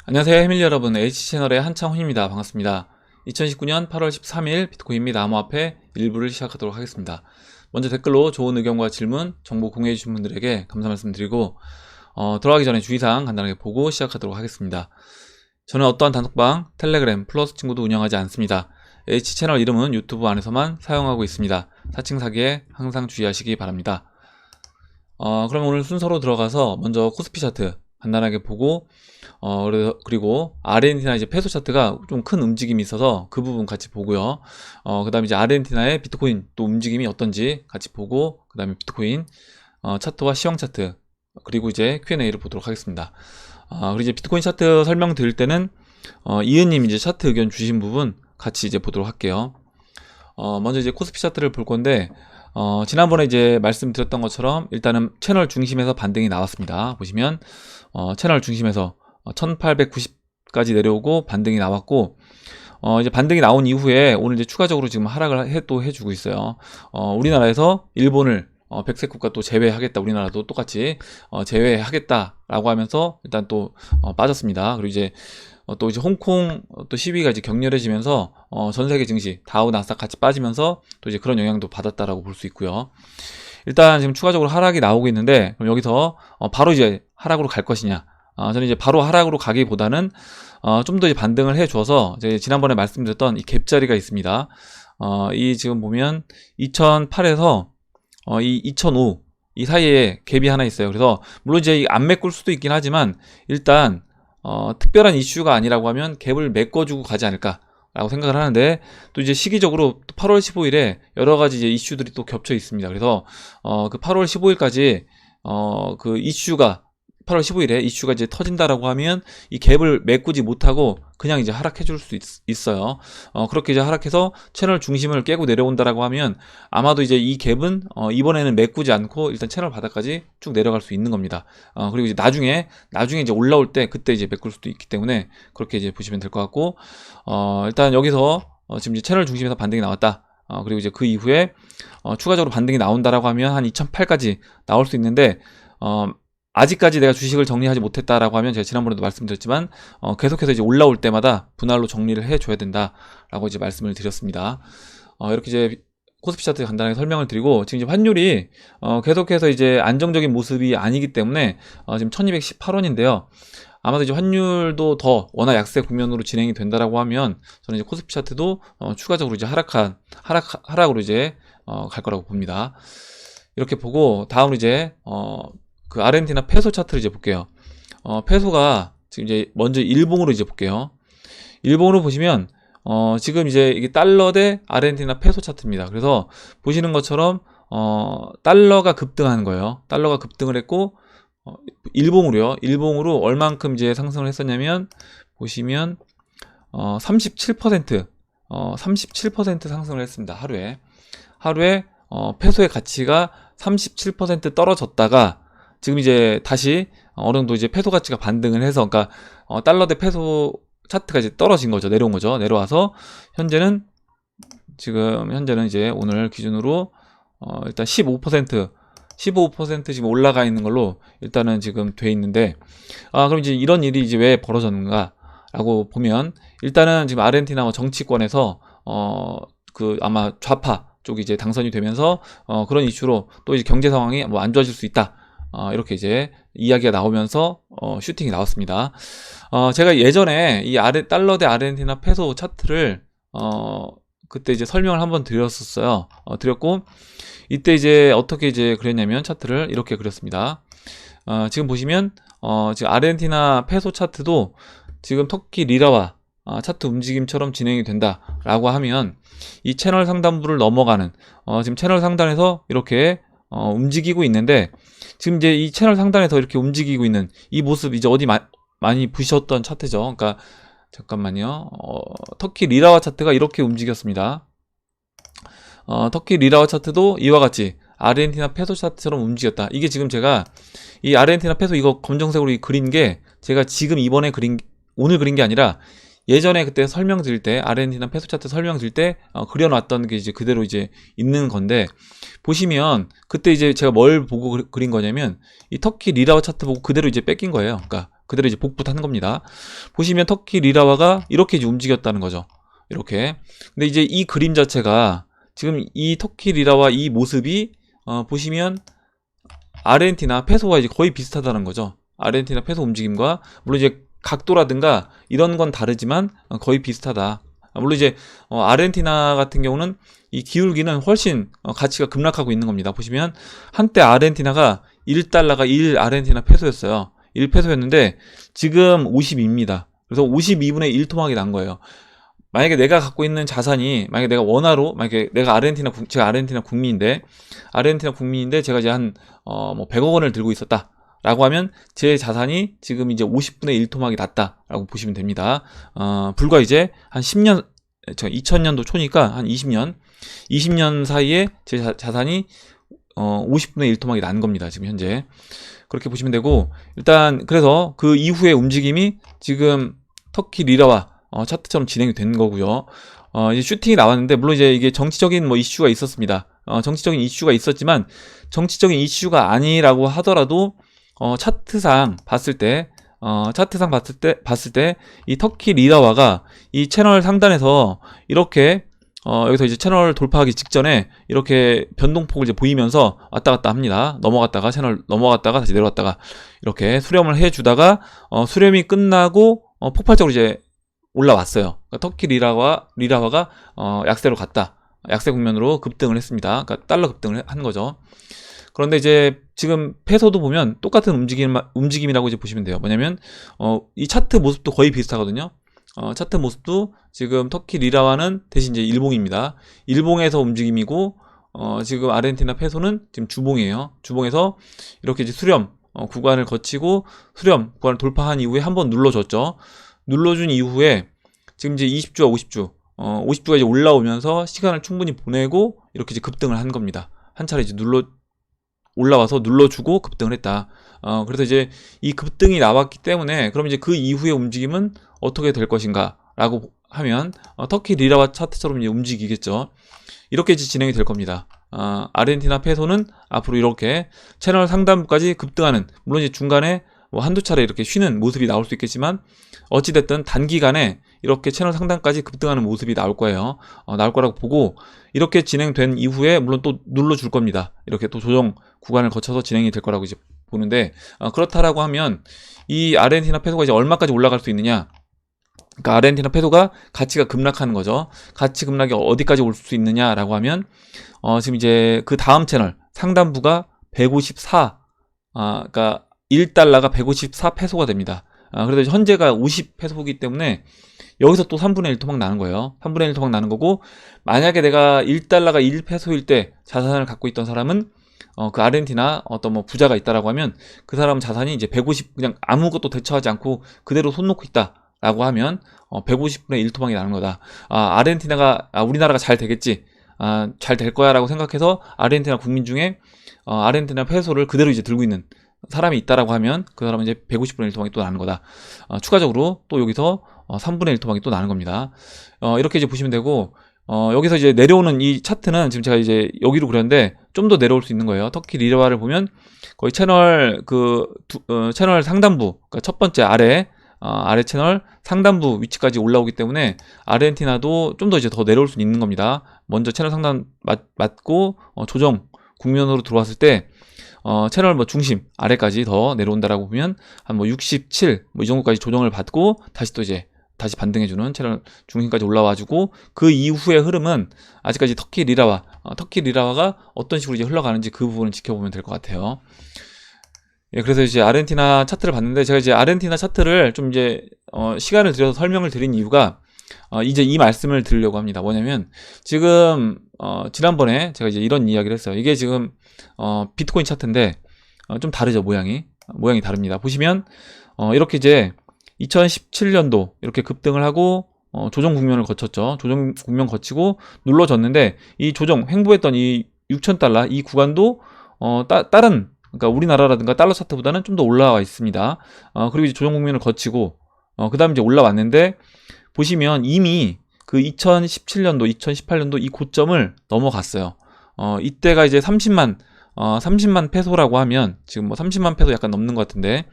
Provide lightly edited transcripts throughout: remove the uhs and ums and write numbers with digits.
안녕하세요 해밀 여러분, H채널의 한창훈입니다. 반갑습니다. 2019년 8월 13일 비트코인 및 암호화폐 일부를 시작하도록 하겠습니다. 먼저 댓글로 좋은 의견과 질문, 정보 공유해 주신 분들에게 감사 말씀드리고 들어가기 전에 주의사항 간단하게 보고 시작하도록 하겠습니다. 저는 어떠한 단톡방, 텔레그램, 플러스 친구도 운영하지 않습니다. H채널 이름은 유튜브 안에서만 사용하고 있습니다. 사칭 사기에 항상 주의하시기 바랍니다. 그럼 오늘 순서로 들어가서 먼저 코스피 차트 간단하게 보고 그리고 아르헨티나 이제 페소 차트가 좀 큰 움직임이 있어서 그 부분 같이 보고요. 그 다음에 이제 아르헨티나의 비트코인 또 움직임이 어떤지 같이 보고, 그 다음에 비트코인 차트와 시황 차트, 그리고 이제 Q&A를 보도록 하겠습니다. 그리고 이제 비트코인 차트 설명드릴 때는 이은님 이제 차트 의견 주신 부분 같이 이제 보도록 할게요. 먼저 이제 코스피 차트를 볼 건데, 지난번에 이제 말씀드렸던 것처럼 일단은 채널 중심에서 반등이 나왔습니다. 보시면 채널 중심에서 1890까지 내려오고 반등이 나왔고, 이제 반등이 나온 이후에 오늘 이제 추가적으로 지금 하락을 해주고 있어요. 우리나라에서 일본을 백색 국가 또 제외하겠다, 우리나라도 똑같이 제외하겠다라고 하면서 일단 또 빠졌습니다. 그리고 이제 또 이제 홍콩 또 시위가 이제 격렬해지면서 전 세계 증시 다우 나스닥 같이 빠지면서 또 이제 그런 영향도 받았다라고 볼 수 있고요. 일단 지금 추가적으로 하락이 나오고 있는데, 그럼 여기서 바로 이제 하락으로 갈 것이냐? 저는 이제 바로 하락으로 가기보다는 좀 더 이제 반등을 해 줘서, 이제 지난번에 말씀드렸던 이 갭자리가 있습니다. 이 지금 보면 2008에서 이 2005 이 사이에 갭이 하나 있어요. 그래서 물론 이제 안 메꿀 수도 있긴 하지만, 일단 특별한 이슈가 아니라고 하면 갭을 메꿔주고 가지 않을까 라고 생각을 하는데, 또 이제 시기적으로 8월 15일에 여러가지 이제 이슈들이 또 겹쳐 있습니다. 그래서 그 8월 15일까지 그 이슈가 8월 15일에 이슈가 이제 터진다라고 하면 이 갭을 메꾸지 못하고 그냥 이제 하락해 줄 수 있어요. 그렇게 이제 하락해서 채널 중심을 깨고 내려온다라고 하면 아마도 이제 이 갭은 이번에는 메꾸지 않고 일단 채널 바닥까지 쭉 내려갈 수 있는 겁니다. 그리고 이제 나중에 이제 올라올 때 그때 이제 메꿀 수도 있기 때문에 그렇게 이제 보시면 될 것 같고, 일단 여기서 지금 이제 채널 중심에서 반등이 나왔다. 그리고 이제 그 이후에 추가적으로 반등이 나온다라고 하면 한 2008까지 나올 수 있는데, 아직까지 내가 주식을 정리하지 못했다라고 하면 제가 지난번에도 말씀드렸지만 계속해서 이제 올라올 때마다 분할로 정리를 해줘야 된다라고 이제 말씀을 드렸습니다. 이렇게 이제 코스피 차트 간단하게 설명을 드리고, 지금 이제 환율이 계속해서 이제 안정적인 모습이 아니기 때문에 지금 1218원인데요. 아마도 이제 환율도 더 워낙 약세 국면으로 진행이 된다라고 하면 저는 이제 코스피 차트도 추가적으로 이제 하락으로 이제 갈 거라고 봅니다. 이렇게 보고, 다음으로 이제 그 아르헨티나 페소 차트를 이제 볼게요. 페소가 지금 이제 먼저 일봉으로 이제 볼게요. 일봉으로 보시면 지금 이제 이게 달러 대 아르헨티나 페소 차트입니다. 그래서 보시는 것처럼 달러가 급등하는 거예요. 달러가 급등을 했고, 일봉으로요. 일봉으로 얼만큼 이제 상승을 했었냐면, 보시면 37% 상승을 했습니다. 하루에 페소의 가치가 37% 떨어졌다가 지금 이제 다시 어느 정도 이제 페소 가치가 반등을 해서, 그러니까 달러 대 페소 차트가 이제 떨어진 거죠. 내려온 거죠. 내려와서 현재는 이제 오늘 기준으로 일단 15% 지금 올라가 있는 걸로 일단은 지금 돼 있는데, 그럼 이제 이런 일이 이제 왜 벌어졌는가라고 보면, 일단은 지금 아르헨티나 정치권에서 그 아마 좌파 쪽이 이제 당선이 되면서 그런 이슈로 또 이제 경제 상황이 뭐 안 좋아질 수 있다. 이렇게 이제 이야기가 나오면서 슈팅이 나왔습니다. 제가 예전에 이 달러 대 아르헨티나 페소 차트를 그때 이제 설명을 한번 드렸었어요. 드렸고, 이때 이제 어떻게 이제 그랬냐면 차트를 이렇게 그렸습니다. 지금 보시면 지금 아르헨티나 페소 차트도 지금 터키 리라와 차트 움직임처럼 진행이 된다라고 하면, 이 채널 상단부를 넘어가는 지금 채널 상단에서 이렇게 움직이고 있는데, 지금 이제 이 채널 상단에서 이렇게 움직이고 있는 이 모습, 이제 어디 많이 보셨던 차트죠. 그러니까 잠깐만요. 터키 리라와 차트가 이렇게 움직였습니다. 터키 리라와 차트도 이와 같이 아르헨티나 페소 차트처럼 움직였다. 이게 지금 제가 이 아르헨티나 페소 이거 검정색으로 그린 게 제가 지금 오늘 그린 게 아니라, 예전에 그때 설명드릴 때 아르헨티나 페소 차트 설명드릴 때 그려놨던 게 이제 그대로 이제 있는 건데, 보시면 그때 이제 제가 뭘 보고 그린 거냐면 이 터키 리라와 차트 보고 그대로 이제 뺏긴 거예요. 그러니까 그대로 이제 복붙한 겁니다. 보시면 터키 리라화가 이렇게 이제 움직였다는 거죠. 이렇게. 근데 이제 이 그림 자체가 지금 이 터키 리라와 이 모습이 보시면 아르헨티나 페소와 이제 거의 비슷하다는 거죠. 아르헨티나 페소 움직임과 물론 이제 각도라든가 이런 건 다르지만 거의 비슷하다. 물론 이제 아르헨티나 같은 경우는 이 기울기는 훨씬 가치가 급락하고 있는 겁니다. 보시면 한때 아르헨티나가 1달러가 1 아르헨티나 페소였어요. 1페소였는데 지금 52입니다. 그래서 52분의 1토막이 난 거예요. 만약에 내가 갖고 있는 자산이, 만약에 내가 원화로, 만약에 내가 제가 아르헨티나 국민인데 제가 이제 한 100억 원을 들고 있었다 라고 하면 제 자산이 지금 이제 50분의 1 토막이 났다 라고 보시면 됩니다. 불과 이제 한 10년, 2000년도 초니까 한 20년 사이에 제 자산이 50분의 1 토막이 난 겁니다. 지금 현재 그렇게 보시면 되고, 일단 그래서 그 이후의 움직임이 지금 터키 리라와 차트처럼 진행이 된 거고요. 이제 슈팅이 나왔는데, 물론 이제 이게 정치적인 이슈가 있었습니다. 정치적인 이슈가 있었지만, 정치적인 이슈가 아니라고 하더라도, 차트상 봤을 때, 이 터키 리라화가 이 채널 상단에서 이렇게, 여기서 이제 채널 돌파하기 직전에 이렇게 변동폭을 이제 보이면서 왔다 갔다 합니다. 채널 넘어갔다가 다시 내려왔다가 이렇게 수렴을 해주다가, 수렴이 끝나고, 폭발적으로 이제 올라왔어요. 그러니까 터키 리라화가 약세로 갔다. 약세 국면으로 급등을 했습니다. 그러니까 달러 급등을 한 거죠. 그런데 이제 지금 페소도 보면 똑같은 움직임이라고 이제 보시면 돼요. 뭐냐면 이 차트 모습도 거의 비슷하거든요. 차트 모습도 지금 터키 리라화는 대신 이제 일봉입니다. 일봉에서 움직임이고 지금 아르헨티나 페소는 지금 주봉이에요. 주봉에서 이렇게 이제 수렴 구간을 거치고 수렴 구간을 돌파한 이후에 한번 눌러줬죠. 눌러준 이후에 지금 이제 20주와 50주가 이제 올라오면서 시간을 충분히 보내고 이렇게 이제 급등을 한 겁니다. 한 차례 이제 올라와서 눌러주고 급등을 했다. 그래서 이제 이 급등이 나왔기 때문에 그럼 이제 그 이후의 움직임은 어떻게 될 것인가 라고 하면 터키 리라와 차트처럼 이제 움직이겠죠. 이렇게 이제 진행이 될 겁니다. 아르헨티나 페소는 앞으로 이렇게 채널 상단부까지 급등하는, 물론 이제 중간에 한두 차례 이렇게 쉬는 모습이 나올 수 있겠지만 어찌됐든 단기간에 이렇게 채널 상단까지 급등하는 모습이 나올 거예요. 나올 거라고 보고, 이렇게 진행된 이후에 물론 또 눌러줄 겁니다. 이렇게 또 조정 구간을 거쳐서 진행이 될 거라고 이제 보는데, 그렇다라고 하면 이 아르헨티나 페소가 이제 얼마까지 올라갈 수 있느냐? 그러니까 아르헨티나 페소가 가치가 급락하는 거죠. 가치 급락이 어디까지 올 수 있느냐라고 하면 지금 이제 그 다음 채널 상단부가 154, 그러니까 1달러가 154페소가 됩니다. 그래서 현재가 50페소이기 때문에 여기서 또 3분의 1 토막 나는 거예요. 3분의 1 토막 나는 거고, 만약에 내가 1달러가 1페소일 때 자산을 갖고 있던 사람은 그 아르헨티나 어떤 부자가 있다라고 하면 그 사람 자산이 이제 150, 그냥 아무것도 대처하지 않고 그대로 손 놓고 있다라고 하면 150분의 1 토막이 나는 거다. 우리나라가 잘 되겠지, 잘 될 거야 라고 생각해서 아르헨티나 국민 중에 아르헨티나 페소를 그대로 이제 들고 있는 사람이 있다라고 하면 그 사람은 이제 150분의 1 토막이 또 나는 거다. 추가적으로 또 여기서 3분의 1 토막이 또 나는 겁니다. 이렇게 이제 보시면 되고, 여기서 이제 내려오는 이 차트는 지금 제가 이제 여기로 그렸는데 좀 더 내려올 수 있는 거예요. 터키 리라화를 보면 거의 채널 채널 상단부, 그러니까 첫 번째 아래 채널 상단부 위치까지 올라오기 때문에 아르헨티나도 좀 더 이제 더 내려올 수 있는 겁니다. 먼저 채널 상단 맞고 조정 국면으로 들어왔을 때 채널 중심 아래까지 더 내려온다라고 보면 한 67 이 정도까지 조정을 받고 다시 또 이제 다시 반등해주는 채널 중심까지 올라와주고, 그 이후의 흐름은 아직까지 터키 리라화가 어떤 식으로 이제 흘러가는지 그 부분을 지켜보면 될 것 같아요. 예, 그래서 이제 아르헨티나 차트를 봤는데, 제가 이제 아르헨티나 차트를 좀 이제 시간을 들여서 설명을 드린 이유가 이제 이 말씀을 드리려고 합니다. 뭐냐면 지금 지난번에 제가 이제 이런 이야기를 했어요. 이게 지금 비트코인 차트인데 좀 다르죠. 모양이 다릅니다. 보시면 이렇게 이제 2017년도 이렇게 급등을 하고 조정 국면을 거쳤죠. 조정 국면 거치고 눌러졌는데, 이 조정 횡보했던 이 6,000달러 이 구간도 다른, 그러니까 우리나라라든가 달러 차트보다는 좀 더 올라와 있습니다. 그리고 이제 조정 국면을 거치고 그 다음에 이제 올라왔는데, 보시면 이미 그 2017년도 2018년도 이 고점을 넘어갔어요. 이때가 이제 30만 페소라고 하면 지금 30만 페소 약간 넘는 것 같은데,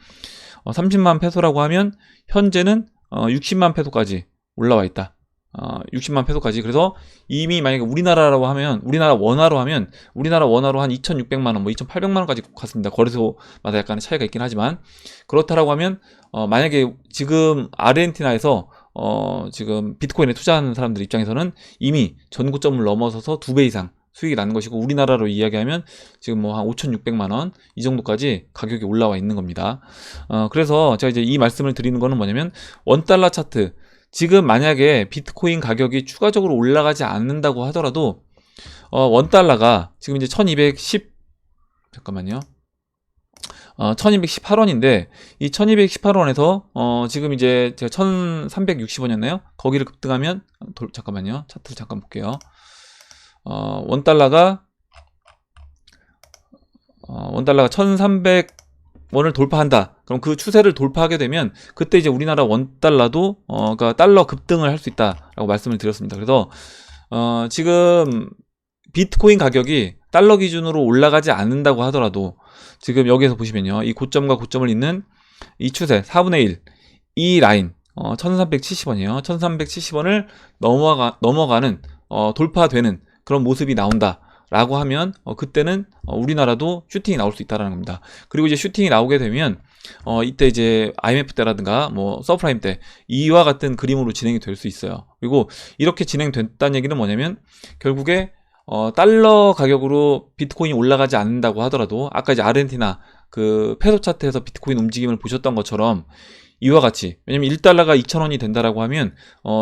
30만 페소라고 하면 현재는 60만 페소까지 올라와 있다. 60만 페소까지. 그래서 이미 만약에 우리나라로 하면, 우리나라 원화로 하면, 우리나라 원화로 한 2,600만원, 뭐 2,800만원까지 갔습니다. 거래소마다 약간의 차이가 있긴 하지만, 그렇다라고 하면, 만약에 지금 아르헨티나에서, 지금 비트코인에 투자하는 사람들 입장에서는 이미 전고점을 넘어서서 2배 이상 수익이 나는 것이고, 우리나라로 이야기하면 지금 뭐 한 5,600만원 이 정도까지 가격이 올라와 있는 겁니다. 그래서 제가 이제 이 말씀을 드리는 거는 뭐냐면, 원달러 차트, 지금 만약에 비트코인 가격이 추가적으로 올라가지 않는다고 하더라도 원달러가 지금 이제 1210 잠깐만요. 1218원인데 이 1218원에서 지금 이제 제가 1360원이었나요? 거기를 급등하면 잠깐만요. 차트를 잠깐 볼게요. 원달러가 1300원을 돌파한다. 그럼 그 추세를 돌파하게 되면 그때 이제 우리나라 원달러도 그러니까 달러 급등을 할 수 있다라고 말씀을 드렸습니다. 그래서 지금 비트코인 가격이 달러 기준으로 올라가지 않는다고 하더라도 지금 여기에서 보시면요, 이 고점과 고점을 잇는 이 추세 4분의 1, 이 라인 1370원이에요. 1370원을 넘어가는 돌파되는 그런 모습이 나온다 라고 하면 그때는 우리나라도 슈팅이 나올 수 있다는 겁니다. 그리고 이제 슈팅이 나오게 되면 이때 이제 IMF 때라든가 뭐 서프라임 때 이와 같은 그림으로 진행이 될 수 있어요. 그리고 이렇게 진행됐다는 얘기는 뭐냐면 결국에 달러 가격으로 비트코인이 올라가지 않는다고 하더라도 아까 이제 아르헨티나 그 페소 차트에서 비트코인 움직임을 보셨던 것처럼 이와 같이, 왜냐면 1달러가 2,000원이 된다라고 하면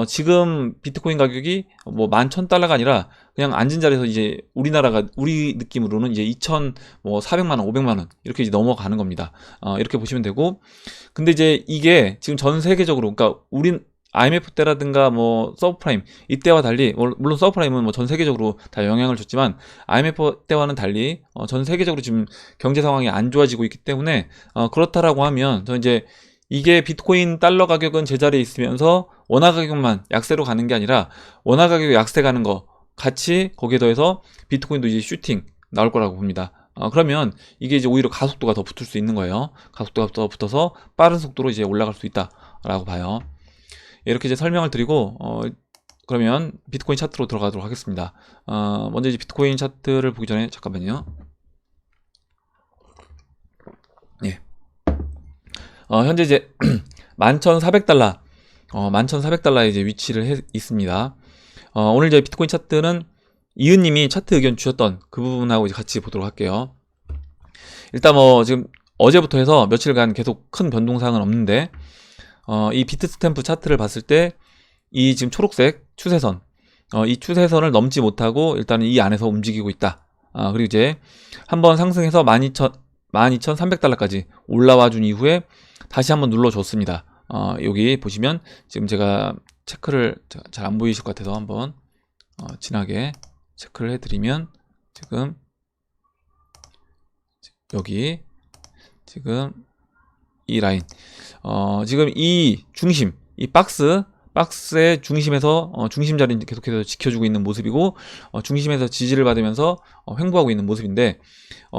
지금 비트코인 가격이 뭐 11,000달러가 아니라 그냥 앉은 자리에서 이제 우리나라가 우리 느낌으로는 이제 2,400만 원, 500만 원 이렇게 이제 넘어가는 겁니다. 이렇게 보시면 되고, 근데 이제 이게 지금 전 세계적으로, 그러니까 우린 IMF 때라든가 뭐 서브프라임 이때와 달리, 물론 서브프라임은 뭐 전 세계적으로 다 영향을 줬지만 IMF 때와는 달리 전 세계적으로 지금 경제 상황이 안 좋아지고 있기 때문에 그렇다라고 하면 저 이제 이게 비트코인 달러 가격은 제자리에 있으면서 원화 가격만 약세로 가는 게 아니라 원화 가격이 약세 가는 거 같이 거기에 더해서 비트코인도 이제 슈팅 나올 거라고 봅니다. 그러면 이게 이제 오히려 가속도가 더 붙을 수 있는 거예요. 가속도가 더 붙어서 빠른 속도로 이제 올라갈 수 있다라고 봐요. 이렇게 이제 설명을 드리고 그러면 비트코인 차트로 들어가도록 하겠습니다. 먼저 이제 비트코인 차트를 보기 전에 잠깐만요. 예. 현재 이제 11,400달러 11,400달러에 이제 위치를 있습니다. 오늘 이제 비트코인 차트는 이은님이 차트 의견 주셨던 그 부분하고 이제 같이 보도록 할게요. 일단 뭐 지금 어제부터 해서 며칠간 계속 큰 변동사항은 없는데 이 비트스탬프 차트를 봤을 때 이 지금 초록색 추세선 이 추세선을 넘지 못하고 일단은 이 안에서 움직이고 있다. 그리고 이제 한번 상승해서 12,300달러까지 올라와 준 이후에 다시 한번 눌러줬습니다. 여기 보시면 지금 제가 체크를 잘 안 보이실 것 같아서 한번 진하게 체크를 해드리면 지금 여기 지금 이 라인 지금 이 중심, 이 박스의 중심에서 중심 자리를 계속해서 지켜주고 있는 모습이고 중심에서 지지를 받으면서 횡보하고 있는 모습인데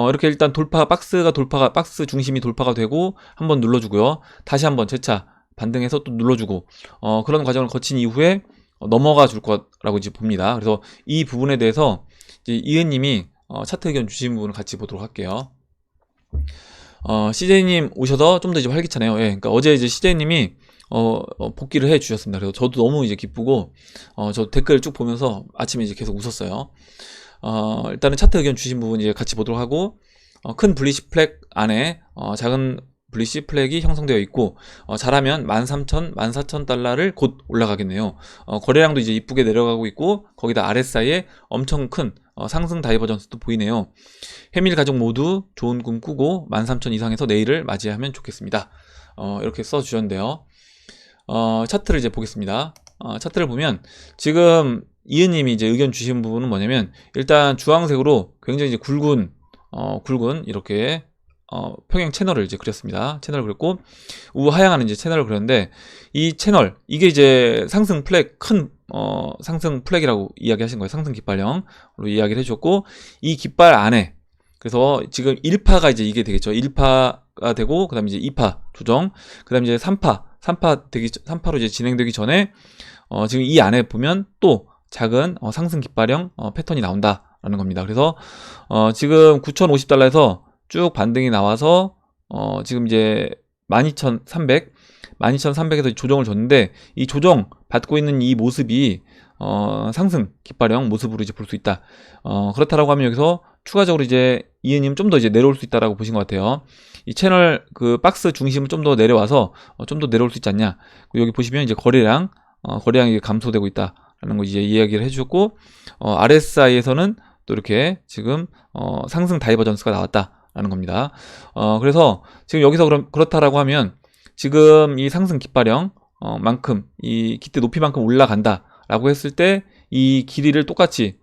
이렇게 일단 박스 중심이 돌파가 되고 한번 눌러주고요. 다시 한번 재차 반등해서 또 눌러주고 그런 과정을 거친 이후에 넘어가 줄 거라고 이제 봅니다. 그래서 이 부분에 대해서 이제 이은님이 차트 의견 주신 부분을 같이 보도록 할게요. CJ님 오셔서 좀 더 이제 활기차네요. 예, 그러니까 어제 이제 CJ님이 복귀를 해 주셨습니다. 그래서 저도 너무 이제 기쁘고 저 댓글 쭉 보면서 아침에 이제 계속 웃었어요. 일단은 차트 의견 주신 부분 이제 같이 보도록 하고 큰 블리시 플렉 안에 작은 블리시 플렉이 형성되어 있고 잘하면 13,000, 14,000달러를 곧 올라가겠네요. 거래량도 이제 이쁘게 내려가고 있고 거기다 RSI에 엄청 큰 상승 다이버전스도 보이네요. 해밀 가족 모두 좋은 꿈 꾸고 13,000 이상에서 내일을 맞이하면 좋겠습니다. 이렇게 써주셨는데요. 차트를 이제 보겠습니다. 차트를 보면 지금 이은님이 이제 의견 주신 부분은 뭐냐면 일단 주황색으로 굉장히 이제 굵은 이렇게 평행 채널을 이제 그렸습니다. 채널을 그렸고 우하향하는 이제 채널을 그렸는데 이 채널 이게 이제 상승 플렉 큰 상승 플렉이라고 이야기하신 거예요. 상승 깃발형으로 이야기를 해주셨고 이 깃발 안에 그래서 지금 1파가 이제 이게 되겠죠. 1파가 되고, 그 다음에 이제 2파 조정, 그 다음에 이제 3파로 이제 진행되기 전에, 지금 이 안에 보면 또 작은 상승 깃발형 패턴이 나온다라는 겁니다. 그래서 지금 9,050달러에서 쭉 반등이 나와서 지금 이제 12,300에서 조정을 줬는데, 이 조정 받고 있는 이 모습이 상승 깃발형 모습으로 이제 볼 수 있다. 그렇다라고 하면 여기서 추가적으로 이제 이은님 좀 더 이제 내려올 수 있다라고 보신 것 같아요. 이 채널 그 박스 중심을 좀 더 내려와서 좀 더 내려올 수 있지 않냐. 여기 보시면 이제 거래량이 감소되고 있다라는 거 이제 이야기를 해주셨고, RSI에서는 또 이렇게 지금 상승 다이버전스가 나왔다라는 겁니다. 그래서 지금 여기서 그렇다라고 하면 지금 이 상승 깃발형 만큼 이 기대 높이만큼 올라간다라고 했을 때 이 길이를 똑같이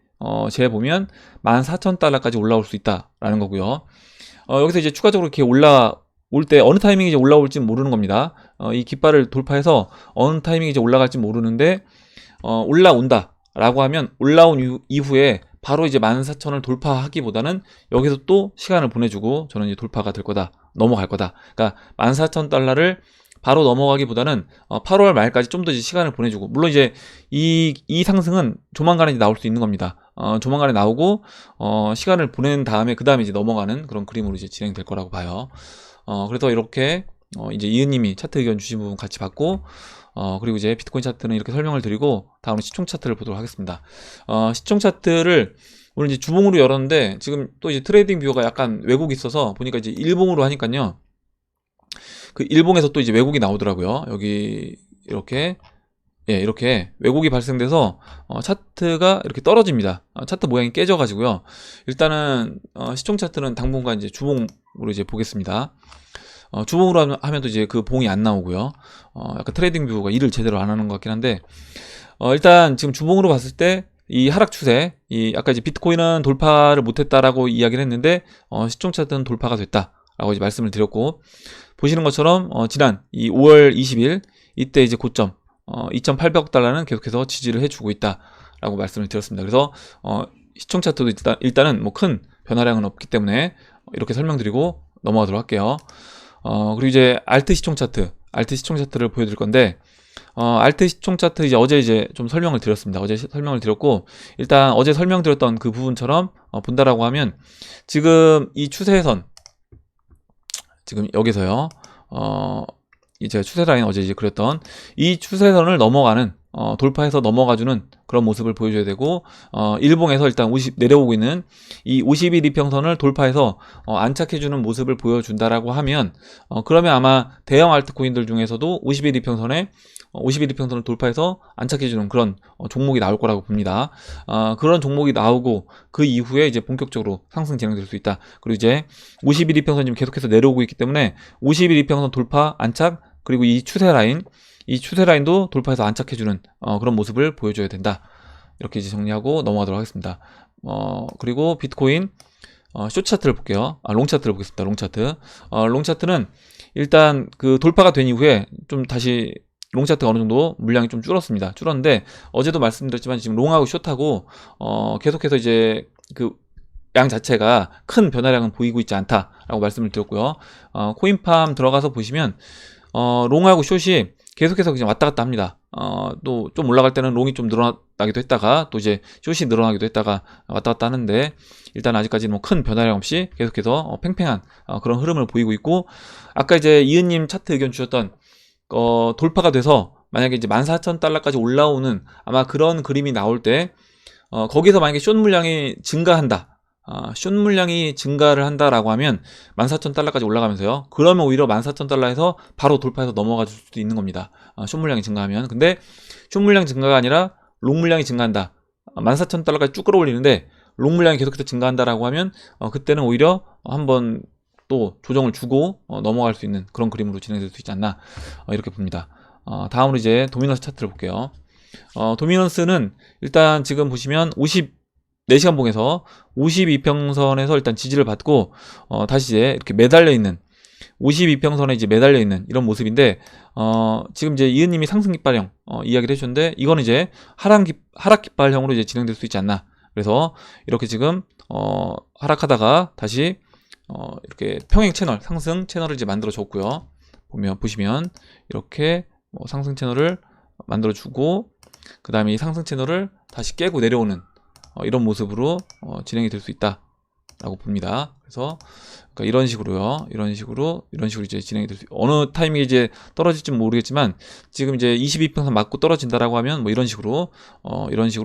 재보면 14,000달러까지 올라올 수 있다라는 거고요. 여기서 이제 추가적으로 이렇게 올라올 때 어느 타이밍에 이제 올라올지 모르는 겁니다. 이 깃발을 돌파해서 어느 타이밍에 이제 올라갈지 모르는데, 올라온다라고 하면 올라온 이후에 바로 이제 14,000을 돌파하기보다는 여기서 또 시간을 보내주고 저는 이제 돌파가 될 거다, 넘어갈 거다. 그러니까 14,000달러를 바로 넘어가기보다는 8월 말까지 좀 더 시간을 보내주고, 물론 이제 이 상승은 조만간에 이제 나올 수 있는 겁니다. 조만간에 나오고 시간을 보낸 다음에 그 다음에 이제 넘어가는 그런 그림으로 이제 진행될 거라고 봐요. 그래서 이렇게 이제 이은님이 차트 의견 주신 부분 같이 봤고, 그리고 이제 비트코인 차트는 이렇게 설명을 드리고 다음으로 시총 차트를 보도록 하겠습니다. 시총 차트를 오늘 이제 주봉으로 열었는데, 지금 또 이제 트레이딩 뷰어가 약간 왜곡이 있어서 보니까 이제 일봉으로 하니까요. 그 일봉에서 또 이제 왜곡이 나오더라고요. 여기 이렇게, 예, 이렇게 왜곡이 발생돼서 차트가 이렇게 떨어집니다. 차트 모양이 깨져가지고요. 일단은 시총 차트는 당분간 이제 주봉으로 이제 보겠습니다. 주봉으로 하면 또 이제 그 봉이 안 나오고요. 약간 트레이딩 뷰가 일을 제대로 안 하는 것 같긴 한데, 일단 지금 주봉으로 봤을 때 이 하락 추세, 아까 이제 비트코인은 돌파를 못했다라고 이야기를 했는데, 시총 차트는 돌파가 됐다라고 이제 말씀을 드렸고, 보시는 것처럼 지난 이 5월 20일 이때 이제 고점 2,800억 달러는 계속해서 지지를 해주고 있다라고 말씀을 드렸습니다. 그래서 시총 차트도 일단은 뭐 큰 변화량은 없기 때문에 이렇게 설명드리고 넘어가도록 할게요. 그리고 이제 알트 시총 차트를 보여드릴 건데, 알트 시총 차트 이제 어제 이제 좀 설명을 드렸습니다. 어제 설명을 드렸고, 일단 어제 설명드렸던 그 부분처럼 본다라고 하면 지금 이 추세선, 지금 여기서요, 이제 추세 라인 어제 이제 그렸던 이 추세선을 넘어가는, 돌파해서 넘어가주는 그런 모습을 보여줘야 되고, 일봉에서 일단 내려오고 있는 이 50일 이평선을 돌파해서 안착해주는 모습을 보여준다라고 하면, 그러면 아마 대형 알트코인들 중에서도 50일 이평선을 돌파해서 안착해주는 그런 종목이 나올 거라고 봅니다. 그런 종목이 나오고 그 이후에 이제 본격적으로 상승 진행될 수 있다. 그리고 이제 50일 이평선 지금 계속해서 내려오고 있기 때문에 50일 이평선 돌파, 안착, 그리고 이 추세 라인도 돌파해서 안착해주는 그런 모습을 보여줘야 된다. 이렇게 이제 정리하고 넘어가도록 하겠습니다. 그리고 비트코인 숏 차트를 볼게요. 롱 차트를 보겠습니다. 롱 차트는 일단 그 돌파가 된 이후에 좀 다시 롱 차트가 어느 정도 물량이 좀 줄었는데, 어제도 말씀드렸지만 지금 롱하고 숏하고 계속해서 이제 그 양 자체가 큰 변화량은 보이고 있지 않다라고 말씀을 드렸고요. 코인팜 들어가서 보시면 롱하고 숏이 계속해서 그냥 왔다 갔다 합니다. 또 좀 올라갈 때는 롱이 좀 늘어나기도 했다가 또 이제 숏이 늘어나기도 했다가 왔다 갔다 하는데, 일단 아직까지는 뭐 큰 변화량 없이 계속해서 팽팽한 그런 흐름을 보이고 있고, 아까 이제 이은님 차트 의견 주셨던 돌파가 돼서 만약에 이제 14,000달러까지 올라오는 아마 그런 그림이 나올 때, 거기서 만약에 숏 물량이 증가한다. 숏 물량이 증가를 한다라고 하면 14,000달러까지 올라가면서요. 그러면 오히려 14,000달러에서 바로 돌파해서 넘어가 줄 수도 있는 겁니다. 숏 물량이 증가하면. 근데 숏 물량 증가가 아니라 롱 물량이 증가한다. 14,000달러까지 쭉 끌어올리는데 롱 물량이 계속해서 증가한다라고 하면 그때는 오히려 한번 또 조정을 주고 넘어갈 수 있는 그런 그림으로 진행될 수 있지 않나, 이렇게 봅니다. 다음으로 이제 도미넌스 차트를 볼게요. 도미넌스는 일단 지금 보시면 4시간 봉에서 52평선에서 일단 지지를 받고 다시 이제 이렇게 매달려 있는 52평선에 이제 매달려 있는 이런 모습인데, 지금 이제 이은님이 상승 깃발형 이야기를 해주셨는데, 이거는 이제 하락 깃발형으로 이제 진행될 수 있지 않나, 그래서 이렇게 지금 하락하다가 다시 이렇게 평행 채널, 상승 채널을 이제 만들어 줬고요. 보시면 이렇게 상승 채널을 만들어 주고, 그 다음에 이 상승 채널을 다시 깨고 내려오는 이런 모습으로 진행이 될 수 있다 라고 봅니다. 그래서 그러니까 이런 식으로요, 이런 식으로 이제 진행이 될 수, 어느 타이밍에 이제 떨어질지 모르겠지만 지금 이제 22평선 맞고 떨어진다라고 하면 뭐 이런 식으로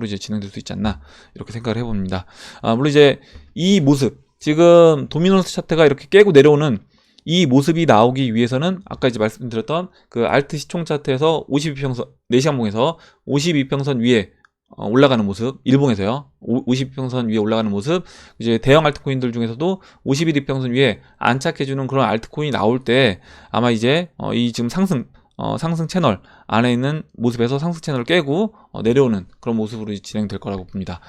이제 진행될 수 있지 않나, 이렇게 생각을 해봅니다. 물론 이제 이 모습, 지금 도미노스 차트가 이렇게 깨고 내려오는 이 모습이 나오기 위해서는 아까 이제 말씀드렸던 그 알트 시총 차트에서 52평선, 4시간 봉에서 52평선 위에 올라가는 모습, 일봉에서요, 52평선 위에 올라가는 모습, 이제 대형 알트코인들 중에서도 51이평선 위에 안착해주는 그런 알트코인이 나올 때 아마 이제 이 지금 상승 채널 안에 있는 모습에서 상승 채널을 깨고 내려오는 그런 모습으로 진행될 거라고 봅니다.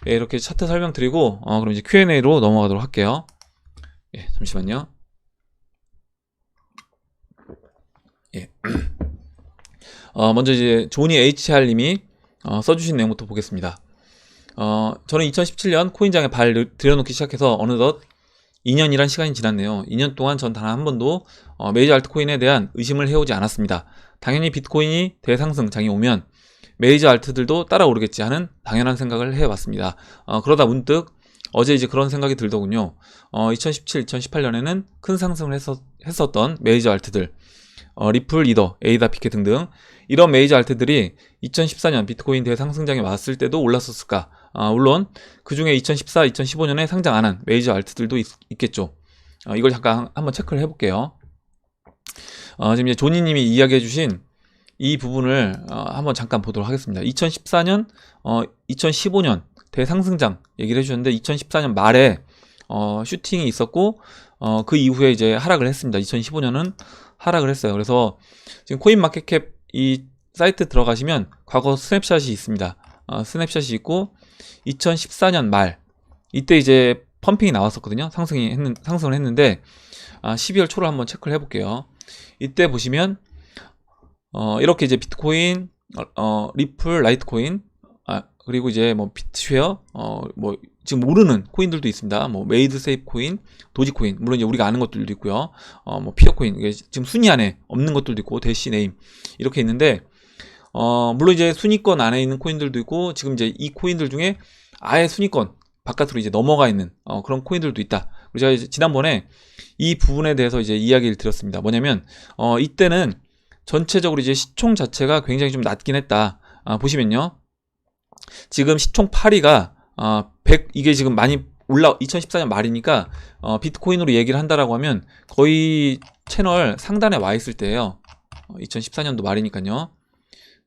예, 이렇게 차트 설명드리고 그럼 이제 Q&A로 넘어가도록 할게요. 예, 잠시만요. 예. 먼저 이제 조니 HR님이 써주신 내용부터 보겠습니다. 저는 2017년 코인장에 발 들여놓기 시작해서 어느덧 2년이란 시간이 지났네요. 2년 동안 전 단 한 번도 메이저 알트코인에 대한 의심을 해오지 않았습니다. 당연히 비트코인이 대상승장이 오면 메이저 알트들도 따라 오르겠지 하는 당연한 생각을 해왔습니다. 그러다 문득 어제 이제 그런 생각이 들더군요. 2017, 2018년에는 큰 상승을 했었던 메이저 알트들, 리플, 이더, 에이다, 피케 등등 이런 메이저 알트들이 2014년 비트코인 대상승장에 왔을 때도 올랐었을까? 물론 그 중에 2014, 2015년에 상장 안 한 메이저 알트들도 있겠죠. 이걸 잠깐 한번 체크를 해볼게요. 지금 이제 조니님이 이야기해주신 이 부분을 한번 잠깐 보도록 하겠습니다. 2014년, 2015년 대상승장 얘기를 해주셨는데 2014년 말에 슈팅이 있었고 그 이후에 이제 하락을 했습니다. 2015년은 하락을 했어요. 그래서 지금 코인마켓캡 이 사이트 들어가시면 과거 스냅샷이 있습니다. 스냅샷이 있고 2014년 말 이때 이제 펌핑이 나왔었거든요. 상승을 했는데 12월 초를 한번 체크를 해볼게요. 이때 보시면 이렇게 이제 비트코인, 리플, 라이트코인, 그리고 이제 뭐 비트쉐어, 뭐 지금 모르는 코인들도 있습니다. 뭐 메이드세이프 코인, 도지코인, 물론 이제 우리가 아는 것들도 있고요. 뭐 피어코인, 이게 지금 순위 안에 없는 것들도 있고, 대시네임 이렇게 있는데, 물론 이제 순위권 안에 있는 코인들도 있고, 지금 이제 이 코인들 중에 아예 순위권 바깥으로 이제 넘어가 있는 그런 코인들도 있다. 그리고 제가 이제 지난번에 이 부분에 대해서 이제 이야기를 드렸습니다. 뭐냐면 이때는 전체적으로 이제 시총 자체가 굉장히 좀 낮긴 했다. 보시면요, 지금 시총 8위가 100, 이게 지금 많이 2014년 말이니까 비트코인으로 얘기를 한다라고 하면 거의 채널 상단에 와 있을 때예요. 2014년도 말이니까요.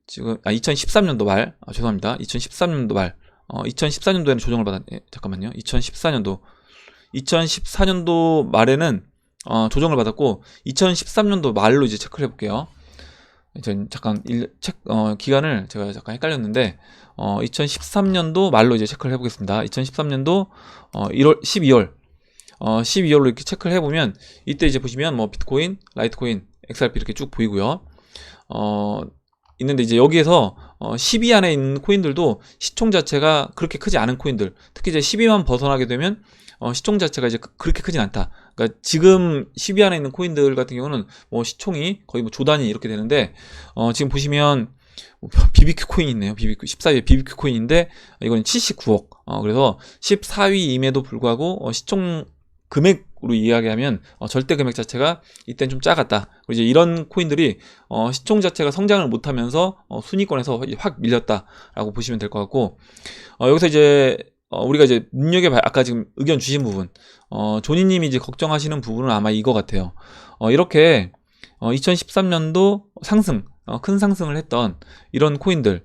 지금 2013년도 말, 죄송합니다. 2013년도 말. 2014년도에는 조정을 잠깐만요. 2014년도 말에는 조정을 받았고 2013년도 말로 이제 체크를 해볼게요. 잠깐 기간을 제가 잠깐 헷갈렸는데 2013년도 말로 이제 체크를 해보겠습니다. 2013년도 12월로 이렇게 체크를 해보면 이때 이제 보시면 뭐 비트코인, 라이트코인, XRP 이렇게 쭉 보이고요. 있는데 이제 여기에서 10위 안에 있는 코인들도 시총 자체가 그렇게 크지 않은 코인들, 특히 이제 10위만 벗어나게 되면 시총 자체가 이제 그렇게 크진 않다. 그러니까 지금 10위 안에 있는 코인들 같은 경우는 뭐 시총이 거의 뭐 조 단위 이렇게 되는데 지금 보시면 BBQ 코인이 있네요. BBQ 14위에 BBQ 코인인데 이건 79억. 그래서 14위임에도 불구하고 시총 금액으로 이야기하면 절대 금액 자체가 이때는 좀 작았다. 그리고 이제 이런 코인들이 시총 자체가 성장을 못하면서 순위권에서 확 밀렸다라고 보시면 될 것 같고, 여기서 이제 우리가 이제 아까 지금 의견 주신 부분, 조니님이 이제 걱정하시는 부분은 아마 이거 같아요. 이렇게 2013년도 큰 상승을 했던 이런 코인들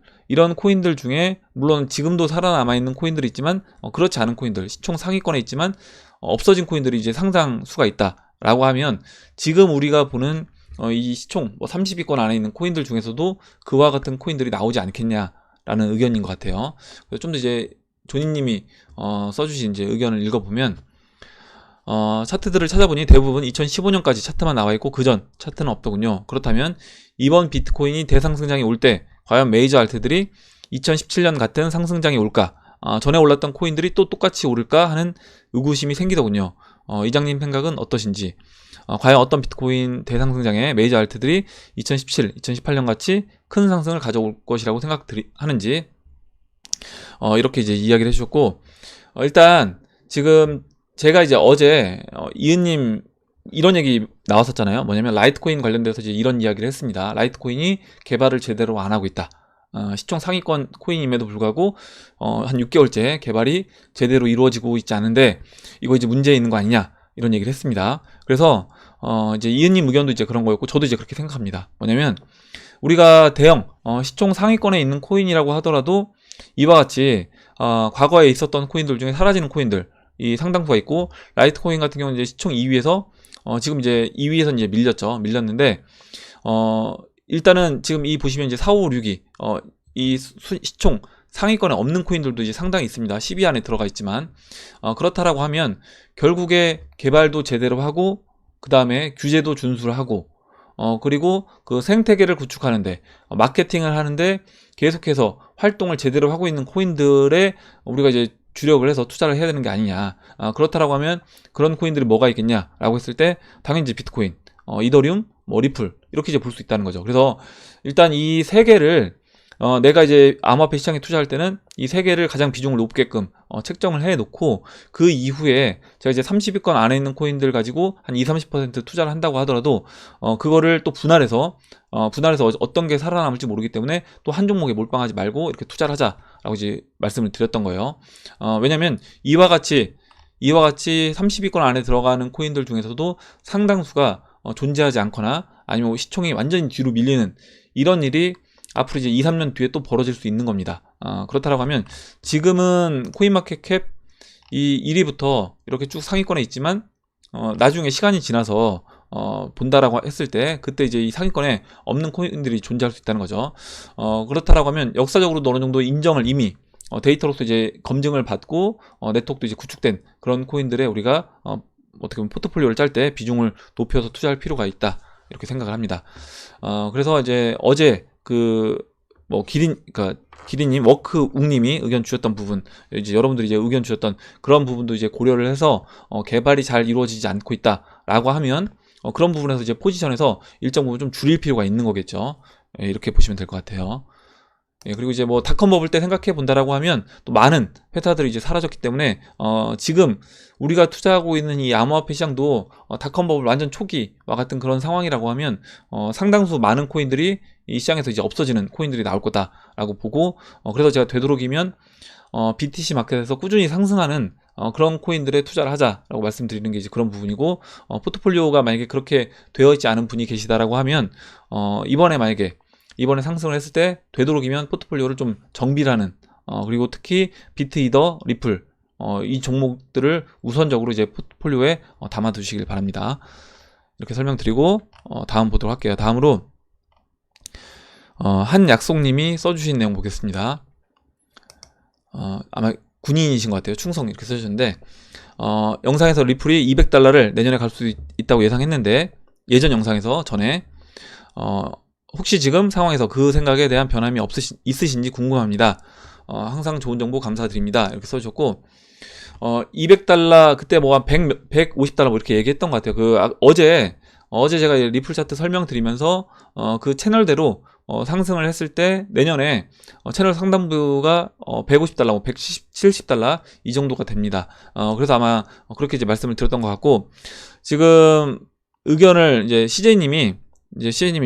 중에 물론 지금도 살아남아 있는 코인들이 있지만 그렇지 않은 코인들, 시총 상위권에 있지만 없어진 코인들이 이제 상당수가 있다라고 하면 지금 우리가 보는 이 시총 뭐 30위권 안에 있는 코인들 중에서도 그와 같은 코인들이 나오지 않겠냐라는 의견인 것 같아요. 좀 더 이제 조니님이 써주신 이제 의견을 읽어보면 차트들을 찾아보니 대부분 2015년까지 차트만 나와 있고 그전 차트는 없더군요. 그렇다면 이번 비트코인이 대상승장이 올 때 과연 메이저 알트들이 2017년 같은 상승장이 올까? 전에 올랐던 코인들이 또 똑같이 오를까 하는 의구심이 생기더군요. 이장님 생각은 어떠신지, 과연 어떤 비트코인 대상승장의 메이저 알트들이 2017, 2018년 같이 큰 상승을 가져올 것이라고 생각하는지, 이렇게 이제 이야기를 해주셨고, 일단 지금 제가 이제 어제 이은님 이런 얘기 나왔었잖아요. 뭐냐면 라이트코인 관련돼서 이제 이런 이야기를 했습니다. 라이트코인이 개발을 제대로 안 하고 있다. 시총 상위권 코인임에도 불구하고 한 6개월째 개발이 제대로 이루어지고 있지 않은데 이거 이제 문제 있는 거 아니냐, 이런 얘기를 했습니다. 그래서 이제 이은님 의견도 이제 그런 거였고 저도 이제 그렇게 생각합니다. 뭐냐면 우리가 대형 시총 상위권에 있는 코인이라고 하더라도 이와 같이 과거에 있었던 코인들 중에 사라지는 코인들 이 상당수가 있고, 라이트코인 같은 경우는 이제 시총 2위에서 지금 이제 2위에서 이제 밀렸는데 일단은 지금 이 보시면 이제 4, 5, 6위 이 시총 상위권에 없는 코인들도 이제 상당히 있습니다. 10위 안에 들어가 있지만 그렇다라고 하면 결국에 개발도 제대로 하고 그 다음에 규제도 준수를 하고 그리고 그 생태계를 구축하는데 마케팅을 하는데 계속해서 활동을 제대로 하고 있는 코인들에 우리가 이제 주력을 해서 투자를 해야 되는 게 아니냐. 그렇다라고 하면 그런 코인들이 뭐가 있겠냐라고 했을 때 당연히 이제 비트코인, 이더리움, 뭐 리플 이렇게 이제 볼 수 있다는 거죠. 그래서 일단 이 세 개를 내가 이제 암호화폐 시장에 투자할 때는 이 세 개를 가장 비중을 높게끔 책정을 해 놓고 그 이후에 제가 이제 30위권 안에 있는 코인들 가지고 한 20-30% 투자를 한다고 하더라도 그거를 또 분할해서 어떤 게 살아남을지 모르기 때문에 또 한 종목에 몰빵하지 말고 이렇게 투자를 하자라고 이제 말씀을 드렸던 거예요. 왜냐면 이와 같이 30위권 안에 들어가는 코인들 중에서도 상당수가 존재하지 않거나 아니면 시총이 완전히 뒤로 밀리는 이런 일이 앞으로 이제 2-3년 뒤에 또 벌어질 수 있는 겁니다. 그렇다라고 하면 지금은 코인마켓캡 이 1위부터 이렇게 쭉 상위권에 있지만 나중에 시간이 지나서 본다라고 했을 때 그때 이제 이 상위권에 없는 코인들이 존재할 수 있다는 거죠. 그렇다라고 하면 역사적으로도 어느 정도 인정을 이미 데이터로서 이제 검증을 받고 네트워크도 이제 구축된 그런 코인들에 우리가 어떻게 보면 포트폴리오를 짤 때 비중을 높여서 투자할 필요가 있다, 이렇게 생각을 합니다. 그래서 이제 어제 기린님, 워크웅님이 의견 주셨던 부분, 이제 여러분들이 이제 의견 주셨던 그런 부분도 이제 고려를 해서 개발이 잘 이루어지지 않고 있다라고 하면 그런 부분에서 이제 포지션에서 일정 부분 좀 줄일 필요가 있는 거겠죠. 이렇게 보시면 될 것 같아요. 그리고 이제 뭐 닷컴 버블 때 생각해 본다라고 하면 또 많은 회사들이 이제 사라졌기 때문에 지금 우리가 투자하고 있는 이 암호화폐 시장도 닷컴 버블 완전 초기와 같은 그런 상황이라고 하면 상당수 많은 코인들이 이 시장에서 이제 없어지는 코인들이 나올 거다라고 보고, 그래서 제가 되도록이면 BTC 마켓에서 꾸준히 상승하는 그런 코인들에 투자를 하자라고 말씀드리는 게 이제 그런 부분이고, 포트폴리오가 만약에 그렇게 되어 있지 않은 분이 계시다라고 하면 이번에 상승을 했을 때 되도록이면 포트폴리오를 좀 정비를 하는 그리고 특히 비트, 이더, 리플 이 종목들을 우선적으로 이제 포트폴리오에 담아 두시길 바랍니다. 이렇게 설명드리고 다음 보도록 할게요. 다음으로 한약속님이 써주신 내용 보겠습니다. 아마 군인이신 것 같아요. 충성 이렇게 써주셨는데 영상에서 리플이 $200를 내년에 갈 수 있다고 예상했는데 예전 영상에서 전에 혹시 지금 상황에서 그 생각에 대한 변함이 있으신지 궁금합니다. 항상 좋은 정보 감사드립니다. 이렇게 써주셨고, $200 그때 뭐 한 150달러 뭐 이렇게 얘기했던 것 같아요. 어제 제가 리플 차트 설명드리면서 그 채널대로 상승을 했을 때 내년에 채널 상단부가 $150, 뭐 $170 이 정도가 됩니다. 그래서 아마 그렇게 이제 말씀을 드렸던 것 같고, 지금 의견을 이제 CJ님이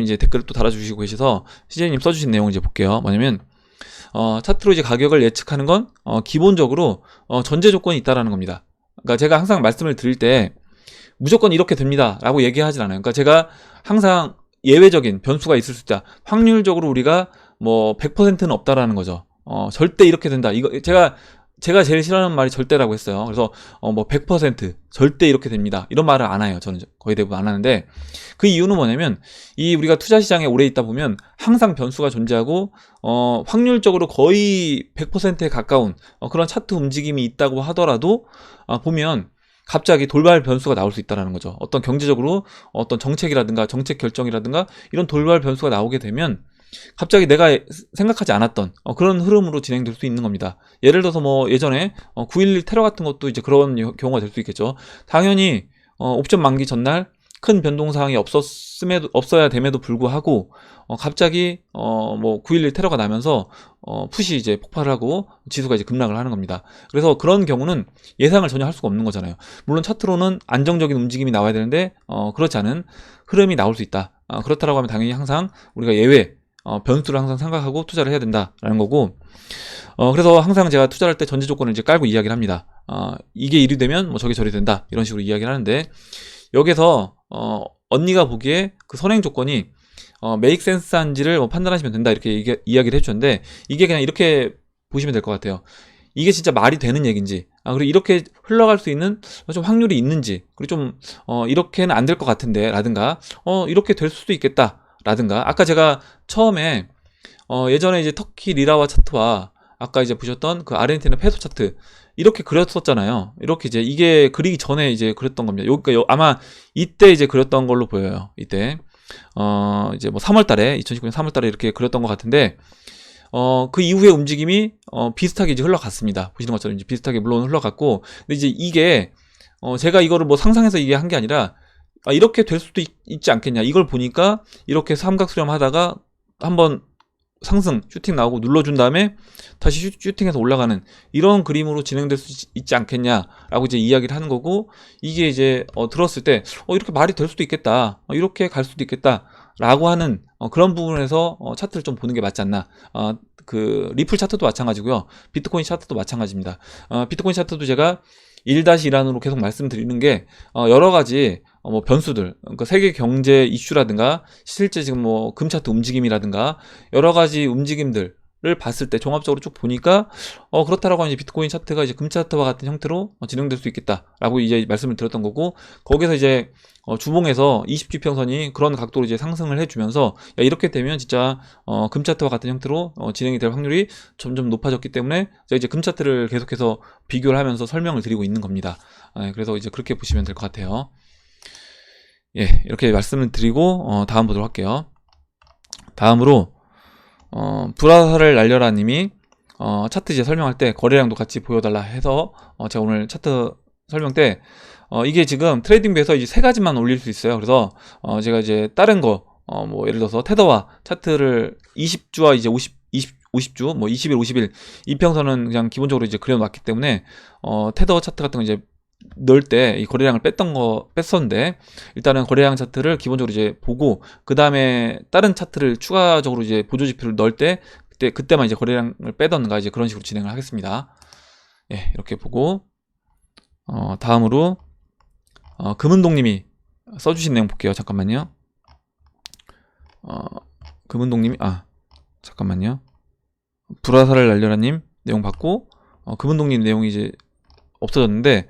이제 댓글을 또 달아주시고 계셔서 CJ님 써주신 내용 이제 볼게요. 뭐냐면 차트로 이제 가격을 예측하는 건 기본적으로 전제 조건이 있다라는 겁니다. 그러니까 제가 항상 말씀을 드릴 때 무조건 이렇게 됩니다 라고 얘기하진 않아요. 그러니까 제가 항상 예외적인 변수가 있을 수 있다, 확률적으로 우리가 뭐 100%는 없다라는 거죠. 절대 이렇게 된다, 이거 제가 제일 싫어하는 말이 절대라고 했어요. 그래서 뭐 100% 절대 이렇게 됩니다 이런 말을 안 해요. 저는 거의 대부분 안 하는데, 그 이유는 뭐냐면 이 우리가 투자 시장에 오래 있다 보면 항상 변수가 존재하고 확률적으로 거의 100%에 가까운 그런 차트 움직임이 있다고 하더라도 보면 갑자기 돌발 변수가 나올 수 있다는 거죠. 어떤 경제적으로 어떤 정책이라든가 정책 결정이라든가 이런 돌발 변수가 나오게 되면 갑자기 내가 생각하지 않았던 그런 흐름으로 진행될 수 있는 겁니다. 예를 들어서 뭐 예전에 9.11 테러 같은 것도 이제 그런 경우가 될 수 있겠죠. 당연히 옵션 만기 전날 큰 변동사항이 없어야 됨에도 불구하고 갑자기 뭐 9.11 테러가 나면서 풋이 이제 폭발을 하고 지수가 이제 급락을 하는 겁니다. 그래서 그런 경우는 예상을 전혀 할 수가 없는 거잖아요. 물론 차트로는 안정적인 움직임이 나와야 되는데 그렇지 않은 흐름이 나올 수 있다. 그렇다라고 하면 당연히 항상 우리가 예외 변수를 항상 생각하고 투자를 해야 된다라는 거고, 그래서 항상 제가 투자할 때 전제 조건을 이제 깔고 이야기를 합니다. 이게 일이 되면 뭐 저게 저리 된다 이런 식으로 이야기를 하는데, 여기서 언니가 보기에 그 선행 조건이 메이크 센스한지를 뭐 판단하시면 된다 이렇게 이야기를 해주셨는데, 이게 그냥 이렇게 보시면 될 것 같아요. 이게 진짜 말이 되는 얘기인지, 그리고 이렇게 흘러갈 수 있는 좀 확률이 있는지, 그리고 좀 이렇게는 안 될 것 같은데 라든가 이렇게 될 수도 있겠다 라든가, 아까 제가 처음에 예전에 이제 터키 리라와 차트와 아까 이제 보셨던 그 아르헨티나 페소 차트 이렇게 그렸었잖아요. 이렇게 이제 이게 그리기 전에 이제 그렸던 겁니다. 그러니까 아마 이때 이제 그렸던 걸로 보여요. 이때 이제 뭐 3월 달에 2019년 3월 달에 이렇게 그렸던 것 같은데, 그 이후의 움직임이 비슷하게 이제 흘러갔습니다. 보시는 것처럼 이제 비슷하게 물론 흘러갔고, 근데 이제 이게 제가 이거를 뭐 상상해서 이게 한 게 아니라 이렇게 될 수도 있지 않겠냐, 이걸 보니까 이렇게 삼각수렴 하다가 한번 상승 슈팅 나오고 눌러준 다음에 다시 슈팅해서 올라가는 이런 그림으로 진행될 수 있지 않겠냐라고 이제 이야기를 하는 거고, 이게 이제 들었을 때 이렇게 말이 될 수도 있겠다, 이렇게 갈 수도 있겠다 라고 하는 그런 부분에서 차트를 좀 보는 게 맞지 않나. 그 리플 차트도 마찬가지고요, 비트코인 차트도 마찬가지입니다. 비트코인 차트도 제가 1-1안으로 계속 말씀드리는 게 여러 가지 뭐 변수들, 그러니까 세계 경제 이슈라든가 실제 지금 뭐 금차트 움직임이라든가 여러 가지 움직임들을 봤을 때 종합적으로 쭉 보니까 그렇다라고 하면 이제 비트코인 차트가 이제 금차트와 같은 형태로 진행될 수 있겠다라고 이제 말씀을 드렸던 거고, 거기서 이제 주봉에서 20주평선이 그런 각도로 이제 상승을 해주면서 이렇게 되면 진짜 금차트와 같은 형태로 진행이 될 확률이 점점 높아졌기 때문에 제가 이제 금차트를 계속해서 비교를 하면서 설명을 드리고 있는 겁니다. 그래서 이제 그렇게 보시면 될 것 같아요. 예, 이렇게 말씀을 드리고 다음 보도록 할게요. 다음으로 불화살을 날려라 님이 차트 이제 설명할 때 거래량도 같이 보여달라 해서 제가 오늘 차트 설명 때 이게 지금 트레이딩뷰에서 이제 세 가지만 올릴 수 있어요. 그래서 제가 이제 다른 거 뭐 예를 들어서 테더와 차트를 20주와 이제 50주 뭐 20일 50일 이평선은 그냥 기본적으로 이제 그려놨기 때문에 테더 차트 같은 거 이제 넣을 때 이 거래량을 뺐었는데, 일단은 거래량 차트를 기본적으로 이제 보고 그 다음에 다른 차트를 추가적으로 이제 보조 지표를 넣을 때 그때만 이제 거래량을 빼던가 이제 그런 식으로 진행을 하겠습니다. 예, 이렇게 보고 다음으로 금은동님이 써주신 내용 볼게요. 잠깐만요. 금은동님이 잠깐만요. 불화살을 날려라님 내용 받고 금은동님 내용이 이제 없어졌는데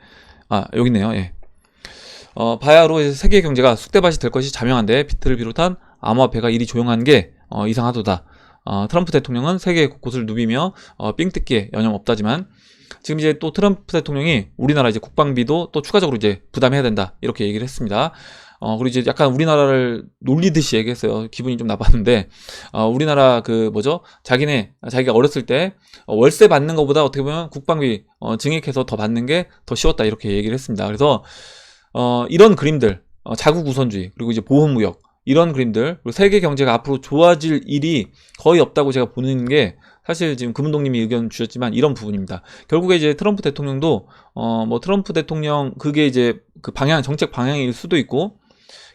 여기 있네요. 예. 바야흐로 세계 경제가 쑥대밭이 될 것이 자명한데 비트를 비롯한 암호화폐가 이리 조용한 게 이상하도다. 트럼프 대통령은 세계 곳곳을 누비며 삥뜯기에 여념없다지만 지금 이제 또 트럼프 대통령이 우리나라 이제 국방비도 또 추가적으로 이제 부담해야 된다 이렇게 얘기를 했습니다. 그리고 이제 약간 우리나라를 놀리듯이 얘기했어요. 기분이 좀 나빴는데 우리나라 그 뭐죠? 자기가 어렸을 때 월세 받는 것보다 어떻게 보면 국방비 증액해서 더 받는 게 더 쉬웠다 이렇게 얘기를 했습니다. 그래서 이런 그림들, 자국 우선주의, 그리고 이제 보호무역 이런 그림들, 그리고 세계 경제가 앞으로 좋아질 일이 거의 없다고 제가 보는 게 사실 지금 금은동님이 의견 주셨지만 이런 부분입니다. 결국에 이제 트럼프 대통령도 뭐 트럼프 대통령 그게 이제 그 정책 방향일 수도 있고,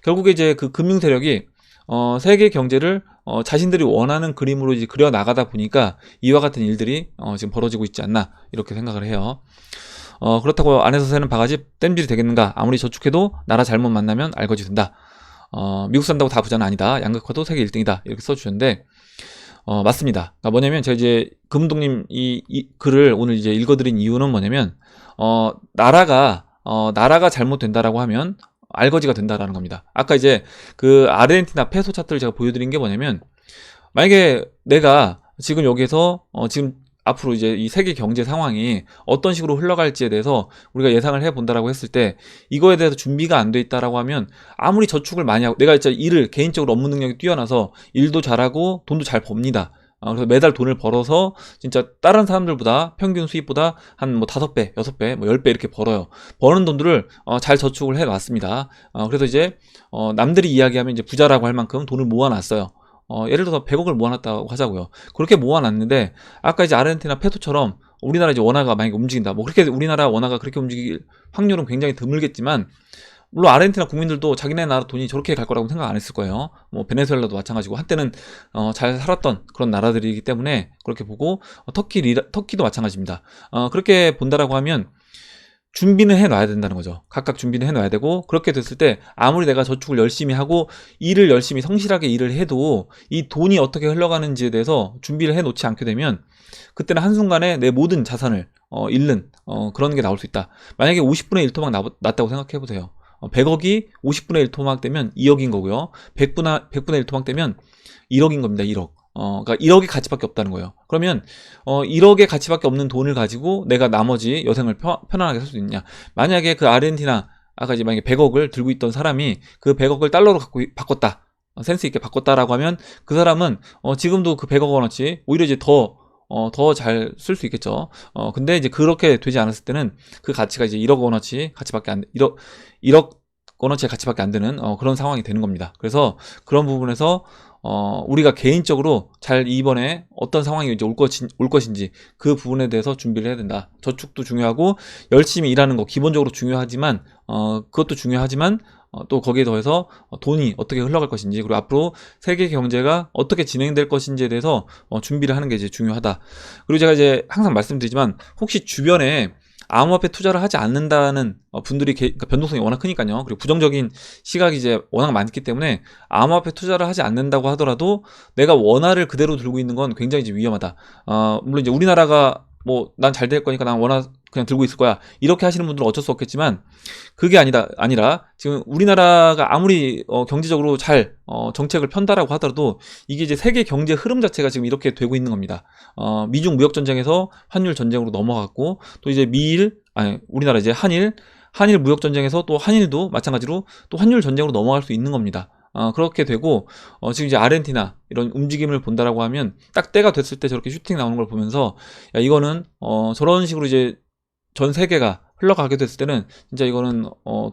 결국에 이제 그 금융 세력이 세계 경제를 자신들이 원하는 그림으로 이제 그려 나가다 보니까 이와 같은 일들이 지금 벌어지고 있지 않나 이렇게 생각을 해요. 그렇다고 안에서 새는 바가지 땜질이 되겠는가? 아무리 저축해도 나라 잘못 만나면 알거지 된다. 미국 산다고 다 부자는 아니다. 양극화도 세계 1등이다. 이렇게 써주셨는데 맞습니다. 그러니까 뭐냐면 제가 이제 금은동님 이 글을 오늘 이제 읽어드린 이유는 뭐냐면 나라가 잘못된다라고 하면 알거지가 된다라는 겁니다. 아까 이제 그 아르헨티나 페소 차트를 제가 보여드린 게 뭐냐면, 만약에 내가 지금 여기서 지금 앞으로 이제 이 세계 경제 상황이 어떤 식으로 흘러갈지에 대해서 우리가 예상을 해본다라고 했을 때 이거에 대해서 준비가 안 돼 있다라고 하면 아무리 저축을 많이 하고 내가 진짜 일을 개인적으로 업무 능력이 뛰어나서 일도 잘하고 돈도 잘 법니다. 그래서 매달 돈을 벌어서 진짜 다른 사람들보다 평균 수입보다 한 뭐 5배, 6배, 뭐 10배 이렇게 벌어요. 버는 돈들을 잘 저축을 해 놨습니다. 그래서 이제 남들이 이야기하면 이제 부자라고 할 만큼 돈을 모아놨어요. 예를 들어서 100억을 모아놨다고 하자고요. 그렇게 모아놨는데 아까 이제 아르헨티나 페소처럼 우리나라 이제 원화가 만약에 움직인다. 뭐 그렇게 우리나라 원화가 그렇게 움직일 확률은 굉장히 드물겠지만 물론 아르헨티나 국민들도 자기네 나라 돈이 저렇게 갈 거라고 생각 안 했을 거예요. 뭐 베네수엘라도 마찬가지고 한때는 잘 살았던 그런 나라들이기 때문에 그렇게 보고 터키도 마찬가지입니다. 그렇게 본다라고 하면 준비는 해놔야 된다는 거죠. 각각 준비는 해놔야 되고 그렇게 됐을 때 아무리 내가 저축을 열심히 하고 일을 열심히 성실하게 일을 해도 이 돈이 어떻게 흘러가는지에 대해서 준비를 해놓지 않게 되면 그때는 한순간에 내 모든 자산을 잃는 그런 게 나올 수 있다. 만약에 50분의 1 토막 났다고 생각해 보세요. 100억이 50분의 1 토막 되면 2억인 거고요. 100분의 1 토막 되면 1억인 겁니다. 1억. 그러니까 1억의 가치밖에 없다는 거예요. 그러면 1억의 가치밖에 없는 돈을 가지고 내가 나머지 여생을 편안하게 살 수 있냐? 만약에 그 아르헨티나 아까 이제 만약에 100억을 들고 있던 사람이 그 100억을 달러로 바꿨다. 센스 있게 바꿨다라고 하면 그 사람은 지금도 그 100억 원어치 오히려 이제 더 잘 쓸 수 있겠죠. 근데 이제 그렇게 되지 않았을 때는 그 가치가 이제 1억 원어치 가치밖에 1억 원어치의 가치밖에 안 되는 그런 상황이 되는 겁니다. 그래서 그런 부분에서 우리가 개인적으로 잘 이번에 어떤 상황이 이제 올 것인지 그 부분에 대해서 준비를 해야 된다. 저축도 중요하고 열심히 일하는 거 기본적으로 중요하지만 그것도 중요하지만 또 거기에 더해서 돈이 어떻게 흘러갈 것인지 그리고 앞으로 세계 경제가 어떻게 진행될 것인지에 대해서 준비를 하는 게 이제 중요하다. 그리고 제가 이제 항상 말씀드리지만 혹시 주변에 암호화폐 투자를 하지 않는다는 분들이 그러니까 변동성이 워낙 크니까요. 그리고 부정적인 시각이 이제 워낙 많기 때문에 암호화폐 투자를 하지 않는다고 하더라도 내가 원화를 그대로 들고 있는 건 굉장히 이제 위험하다. 물론 이제 우리나라가 뭐 난 잘 될 거니까 난 원화 그냥 들고 있을 거야. 이렇게 하시는 분들은 어쩔 수 없겠지만 그게 아니라 지금 우리나라가 아무리 경제적으로 잘 정책을 편다라고 하더라도 이게 이제 세계 경제 흐름 자체가 지금 이렇게 되고 있는 겁니다. 미중 무역 전쟁에서 환율 전쟁으로 넘어갔고 또 이제 우리나라 이제 한일 무역 전쟁에서 또 한일도 마찬가지로 또 환율 전쟁으로 넘어갈 수 있는 겁니다. 그렇게 되고 지금 이제 아르헨티나 이런 움직임을 본다라고 하면 딱 때가 됐을 때 저렇게 슈팅 나오는 걸 보면서 야 이거는 저런 식으로 이제 전 세계가 흘러가게 됐을 때는 진짜 이거는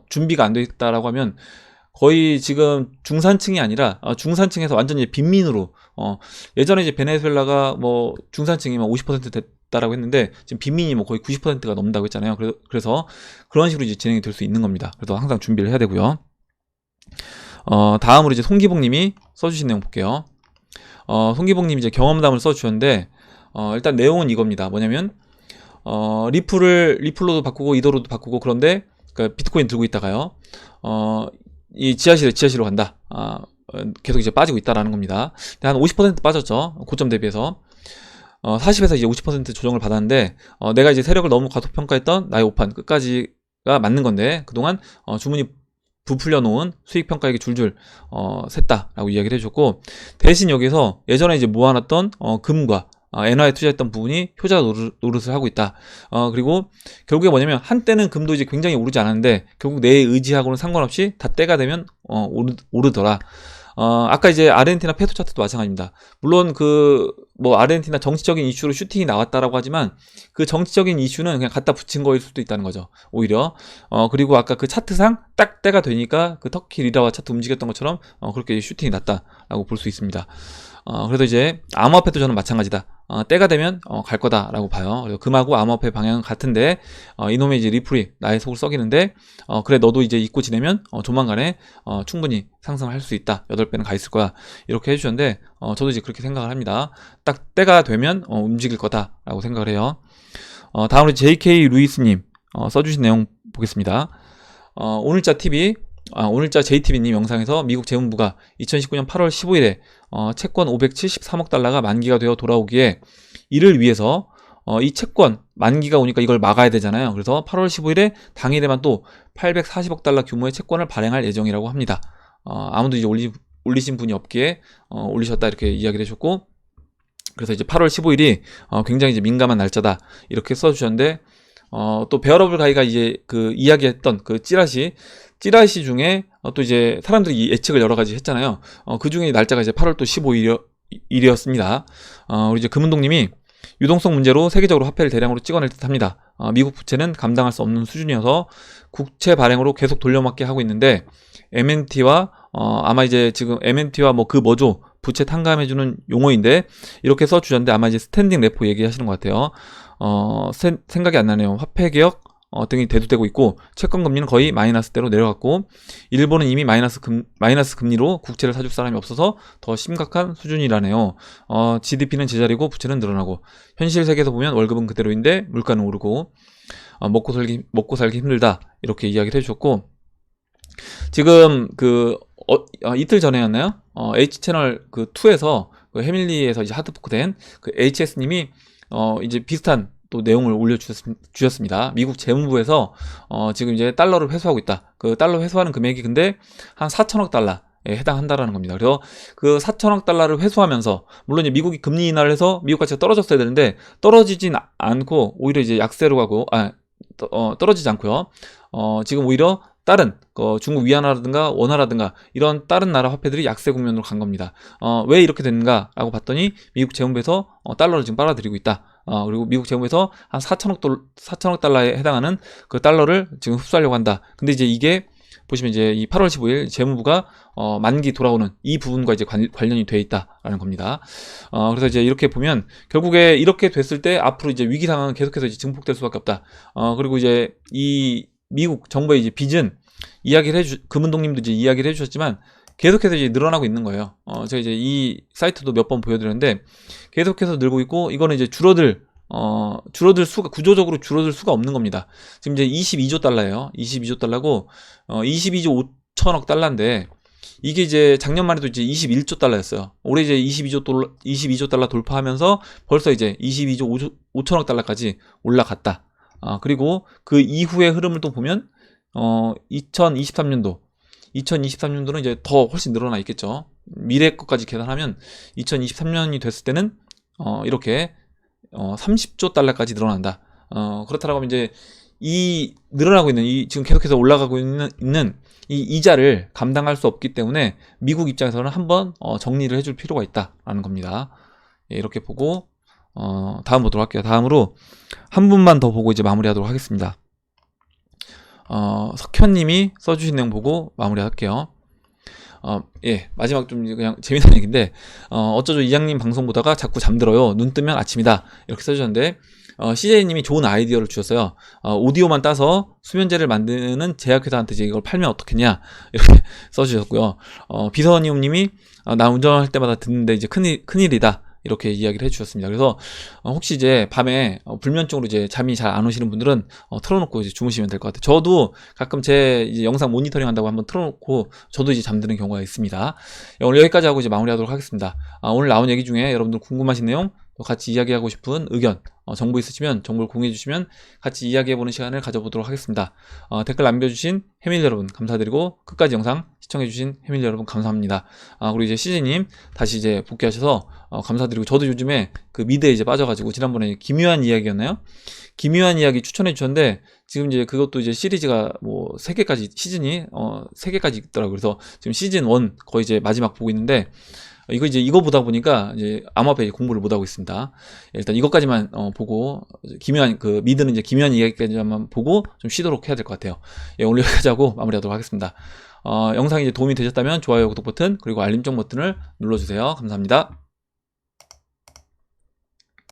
준비가 안 돼 있다라고 하면 거의 지금 중산층이 아니라 중산층에서 완전히 빈민으로 예전에 이제 베네수엘라가 뭐 중산층이면 50% 됐다라고 했는데 지금 빈민이 뭐 거의 90%가 넘는다고 했잖아요. 그래서 그런 식으로 이제 진행이 될 수 있는 겁니다. 그래서 항상 준비를 해야 되고요. 다음으로 이제 송기복님이 써주신 내용 볼게요. 송기복님이 이제 경험담을 써주셨는데 일단 내용은 이겁니다. 뭐냐면 리플로도 바꾸고 이더로도 바꾸고 그런데 그러니까 비트코인 들고 있다가요. 이 지하실로 간다. 계속 이제 빠지고 있다라는 겁니다. 근데 한 50% 빠졌죠. 고점 대비해서. 40에서 이제 50% 조정을 받았는데 내가 이제 세력을 너무 과소평가했던 나의 오판 끝까지가 맞는 건데 그동안 주문이 부풀려 놓은 수익 평가액이 줄줄 샜다라고 이야기를 해줬고 대신 여기서 예전에 이제 모아놨던 금과 엔화에 투자했던 부분이 효자 노릇을 하고 있다. 그리고 결국에 뭐냐면 한때는 금도 이제 굉장히 오르지 않았는데 결국 내 의지하고는 상관없이 다 때가 되면 오르더라. 아까 이제 아르헨티나 페소 차트도 마찬가지입니다. 물론 뭐 아르헨티나 정치적인 이슈로 슈팅이 나왔다라고 하지만 그 정치적인 이슈는 그냥 갖다 붙인 거일 수도 있다는 거죠. 오히려. 그리고 아까 그 차트상 딱 때가 되니까 그 터키 리라와 차트 움직였던 것처럼 그렇게 슈팅이 났다라고 볼 수 있습니다. 그래서 이제 암호화폐도 저는 마찬가지다. 때가 되면 갈 거다라고 봐요. 그래서 금하고 암호화폐 방향은 같은데 이놈의 이제 리플이 나의 속을 썩이는데 그래 너도 이제 잊고 지내면 조만간에 충분히 상승할 수 있다. 8배는 가 있을 거야. 이렇게 해주셨는데 저도 이제 그렇게 생각을 합니다. 딱 때가 되면 움직일 거다라고 생각을 해요. 다음으로 JK 루이스님 써주신 내용 보겠습니다. 오늘자 JTB님 영상에서 미국 재무부가 2019년 8월 15일에 채권 573억 달러가 만기가 되어 돌아오기에 이를 위해서 이 채권 만기가 오니까 이걸 막아야 되잖아요. 그래서 8월 15일에 당일에만 또 840억 달러 규모의 채권을 발행할 예정이라고 합니다. 아무도 이제 올리신 분이 없기에 올리셨다 이렇게 이야기를 해줬고 그래서 이제 8월 15일이 굉장히 이제 민감한 날짜다 이렇게 써주셨는데, 또 베어러블 가이가 이제 그 이야기했던 그 찌라시 중에 또 이제 사람들이 예측을 여러 가지 했잖아요. 그 중에 날짜가 이제 8월 또 15일이었습니다. 우리 이제 금운동님이 유동성 문제로 세계적으로 화폐를 대량으로 찍어낼 듯 합니다. 미국 부채는 감당할 수 없는 수준이어서 국채 발행으로 계속 돌려막기 하고 있는데, MNT와 아마 이제 지금 MNT와 뭐 그 뭐죠? 부채 탕감해주는 용어인데, 이렇게 써주셨는데 아마 이제 스탠딩 레포 얘기하시는 것 같아요. 생각이 안 나네요. 화폐 개혁 등이 대두되고 있고, 채권 금리는 거의 마이너스대로 내려갔고, 일본은 이미 마이너스 금리로 국채를 사줄 사람이 없어서 더 심각한 수준이라네요. GDP는 제자리고 부채는 늘어나고, 현실 세계에서 보면 월급은 그대로인데 물가는 오르고, 먹고 살기 힘들다 이렇게 이야기를 해주셨고, 지금 이틀 전에였나요? H채널 그 2에서 그 해밀리에서 이제 하드포크된 그 HS님이 이제 비슷한 또 내용을 올려주셨습니다. 미국 재무부에서 지금 이제 달러를 회수하고 있다. 그 달러 회수하는 금액이 근데 한 4천억 달러에 해당한다라는 겁니다. 그래서 그 4천억 달러를 회수하면서, 물론 이제 미국이 금리 인하를 해서 미국 가치가 떨어졌어야 되는데 떨어지진 않고 오히려 이제 약세로 가고, 떨어지지 않고요. 지금 오히려 다른 중국 위안화라든가 원화라든가 이런 다른 나라 화폐들이 약세 국면으로 간 겁니다. 왜 이렇게 됐는가 라고 봤더니 미국 재무부에서 달러를 지금 빨아들이고 있다. 그리고 미국 재무부에서 한 4천억 달러에 해당하는 그 달러를 지금 흡수하려고 한다. 근데 이제 이게 보시면 이제 이 8월 15일 재무부가 만기 돌아오는 이 부분과 이제 관련이 돼 있다라는 겁니다. 그래서 이제 이렇게 보면 결국에 이렇게 됐을 때 앞으로 이제 위기 상황은 계속해서 이제 증폭될 수밖에 없다. 그리고 이제 이 미국 정부의 이제 빚은 금운동님도 이제 이야기를 해주셨지만 계속해서 이제 늘어나고 있는 거예요. 제가 이제 이 사이트도 몇 번 보여드렸는데 계속해서 늘고 있고, 이거는 이제 구조적으로 줄어들 수가 없는 겁니다. 지금 이제 22조 달러예요. 22조 달러고, 22조 5천억 달러인데, 이게 이제 작년만 해도 이제 21조 달러였어요. 올해 이제 22조 달러 돌파하면서 벌써 이제 22조 5천억 달러까지 올라갔다. 그리고 그 이후의 흐름을 또 보면 2023년도는 이제 더 훨씬 늘어나 있겠죠. 미래 것까지 계산하면 2023년이 됐을 때는 이렇게 30조 달러까지 늘어난다. 그렇다라고 하면 이제 이 늘어나고 있는 지금 계속해서 올라가고 있는 이 이자를 감당할 수 없기 때문에 미국 입장에서는 한번 정리를 해줄 필요가 있다라는 겁니다. 예, 이렇게 보고 다음 보도록 할게요. 다음으로 한 분만 더 보고 이제 마무리하도록 하겠습니다. 석현님이 써주신 내용 보고 마무리할게요. 예, 마지막 좀 그냥 재미난 얘기인데, 어쩌죠 이장님 방송 보다가 자꾸 잠들어요. 눈 뜨면 아침이다. 이렇게 써주셨는데, CJ님이 좋은 아이디어를 주셨어요. 오디오만 따서 수면제를 만드는 제약회사한테 이제 이걸 팔면 어떻겠냐 이렇게 써주셨고요. 비서니움님이 나 운전할 때마다 듣는데 이제 큰일이다. 이렇게 이야기를 해주셨습니다. 그래서 혹시 이제 밤에 불면증으로 이제 잠이 잘 안 오시는 분들은 틀어놓고 이제 주무시면 될 것 같아요. 저도 가끔 제 이제 영상 모니터링 한다고 한번 틀어놓고 저도 이제 잠드는 경우가 있습니다. 오늘 여기까지 하고 이제 마무리하도록 하겠습니다. 오늘 나온 얘기 중에 여러분들 궁금하신 내용, 또 같이 이야기하고 싶은 의견, 정보 있으시면 정보를 공유해 주시면 같이 이야기해보는 시간을 가져보도록 하겠습니다. 댓글 남겨주신 해밀 여러분 감사드리고, 끝까지 영상 시청해주신 해밀 여러분 감사합니다. 그리고 이제 CJ님 다시 이제 복귀하셔서 감사드리고, 저도 요즘에 그 미드에 이제 빠져가지고 지난번에 기묘한 이야기였나요? 기묘한 이야기 추천해 주셨는데, 지금 이제 그것도 이제 시리즈가 뭐 3개까지 시즌이 3개까지 있더라고요. 그래서 지금 시즌 1 거의 이제 마지막 보고 있는데, 이거 보다 보니까 이제 암호화폐 공부를 못 하고 있습니다. 일단 이것까지만 보고, 미드는 이제 기묘한 이야기까지만 보고 좀 쉬도록 해야 될 것 같아요. 예, 오늘 여기까지 하고 마무리하도록 하겠습니다. 영상이 이제 도움이 되셨다면 좋아요, 구독 버튼, 그리고 알림정 버튼을 눌러주세요. 감사합니다.